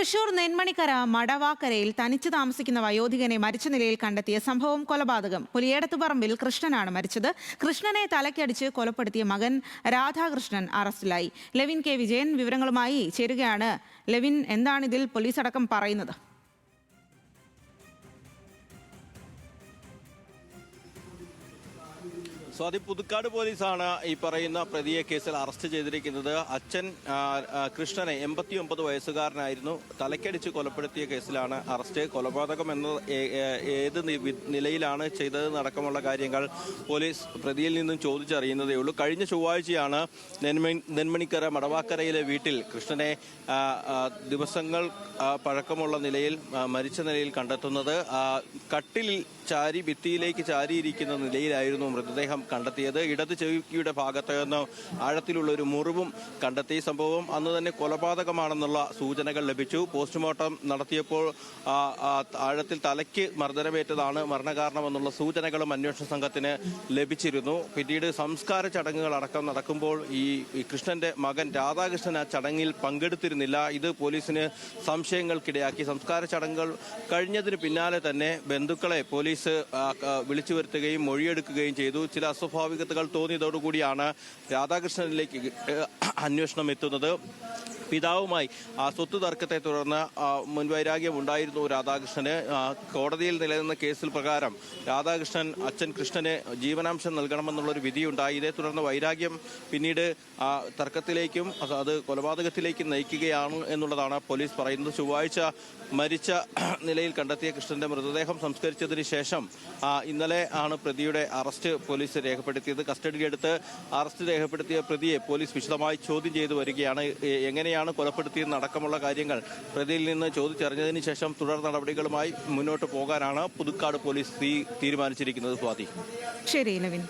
തൃശൂർ നെന്മണിക്കര മടവാക്കരയിൽ തനിച്ചു താമസിക്കുന്ന വയോധികനെ മരിച്ച നിലയിൽ കണ്ടെത്തിയ സംഭവം കൊലപാതകം. പുലിയേടത്തുപറമ്പിൽ കൃഷ്ണനാണ് മരിച്ചത്. കൃഷ്ണനെ തലക്കടിച്ച് കൊലപ്പെടുത്തിയ മകൻ രാധാകൃഷ്ണൻ അറസ്റ്റിലായി. ലെവിൻ കെ വിജയൻ വിവരങ്ങളുമായി ചേരുകയാണ്. ലെവിൻ, എന്താണ് ഇതിൽ പോലീസ് അടക്കം പറയുന്നത്? സ്വാതി, പുതുക്കാട് പോലീസാണ് ഈ പറയുന്ന പ്രതിയെ കേസിൽ അറസ്റ്റ് ചെയ്തിരിക്കുന്നത്. അച്ഛൻ കൃഷ്ണനെ 89 വയസ്സുകാരനായിരുന്നു, തലക്കടിച്ച് കൊലപ്പെടുത്തിയ കേസിലാണ് അറസ്റ്റ്. കൊലപാതകം എന്ന ഏത് നിലയിലാണ് ചെയ്തതെന്നടക്കമുള്ള കാര്യങ്ങൾ പോലീസ് പ്രതിയിൽ നിന്നും ചോദിച്ചറിയുന്നതേ ഉള്ളൂ. കഴിഞ്ഞ ചൊവ്വാഴ്ചയാണ് നെന്മണിക്കര മടവാക്കരയിലെ വീട്ടിൽ കൃഷ്ണനെ ദിവസങ്ങൾ പഴക്കമുള്ള നിലയിൽ മരിച്ച നിലയിൽ കണ്ടെത്തുന്നത്. കട്ടിലിൽ ചാരി ഭിത്തിയിലേക്ക് ചാരിയിരിക്കുന്ന നിലയിലായിരുന്നു മൃതദേഹം കണ്ടെത്തിയത്. ഇടത് ചെവിയുടെ ഭാഗത്ത് നിന്ന് ആഴത്തിലുള്ള ഒരു മുറിവും കണ്ടെത്തി. സംഭവം അന്ന് തന്നെ കൊലപാതകമാണെന്നുള്ള സൂചനകൾ ലഭിച്ചു. പോസ്റ്റ്മോർട്ടം നടത്തിയപ്പോൾ ആഴത്തിൽ തലയ്ക്ക് മർദ്ദനമേറ്റതാണ് മരണകാരണമെന്നുള്ള സൂചനകളും അന്വേഷണ സംഘത്തിന് ലഭിച്ചിരുന്നു. പിന്നീട് സംസ്കാര ചടങ്ങുകൾ അടക്കം നടക്കുമ്പോൾ ഈ കൃഷ്ണന്റെ മകൻ രാധാകൃഷ്ണൻ ആ ചടങ്ങിൽ പങ്കെടുത്തിരുന്നില്ല. ഇത് പോലീസിന് സംശയങ്ങൾക്കിടയാക്കി. സംസ്കാര ചടങ്ങുകൾ കഴിഞ്ഞതിന് പിന്നാലെ തന്നെ ബന്ധുക്കളെ പോലീസ് വിളിച്ചു വരുത്തുകയും മൊഴിയെടുക്കുകയും ചെയ്തു. ചില അസ്വാഭാവികതകൾ തോന്നിയതോടുകൂടിയാണ് രാധാകൃഷ്ണനിലേക്ക് അന്വേഷണം എത്തുന്നത്. പിതാവുമായി സ്വത്ത് തർക്കത്തെ തുടർന്ന് മുൻവൈരാഗ്യം ഉണ്ടായിരുന്നു രാധാകൃഷ്ണന്. കോടതിയിൽ നിലനിന്ന കേസിൽ പ്രകാരം രാധാകൃഷ്ണൻ അച്ഛൻ കൃഷ്ണന് ജീവനാംശം നൽകണമെന്നുള്ളൊരു വിധിയുണ്ടായി. ഇതേ തുടർന്ന് വൈരാഗ്യം പിന്നീട് തർക്കത്തിലേക്കും അത് കൊലപാതകത്തിലേക്കും നയിക്കുകയാണ് എന്നുള്ളതാണ് പോലീസ് പറയുന്നത്. ചൊവ്വാഴ്ച മരിച്ച നിലയിൽ കണ്ടെത്തിയ കൃഷ്ണന്റെ മൃതദേഹം സംസ്കരിച്ചതിന് ശേഷം ഇന്നലെ ആണ് പ്രതിയുടെ അറസ്റ്റ് പോലീസ് രേഖപ്പെടുത്തിയത്. കസ്റ്റഡിയിലെടുത്ത് അറസ്റ്റ് രേഖപ്പെടുത്തിയ പ്രതിയെ പോലീസ് വിശദമായി ചോദ്യം ചെയ്തു വരികയാണ്. എങ്ങനെയാണ് കൊലപ്പെടുത്തിയെന്ന് അടക്കമുള്ള കാര്യങ്ങൾ പ്രതിയിൽ നിന്ന് ചോദിച്ചറിഞ്ഞതിന് ശേഷം തുടർ നടപടികളുമായി മുന്നോട്ട് പോകാനാണ് പുതുക്കാട് പോലീസ് തീരുമാനിച്ചിരിക്കുന്നത്. സ്വാതി. ശരി, ലെവിൻ.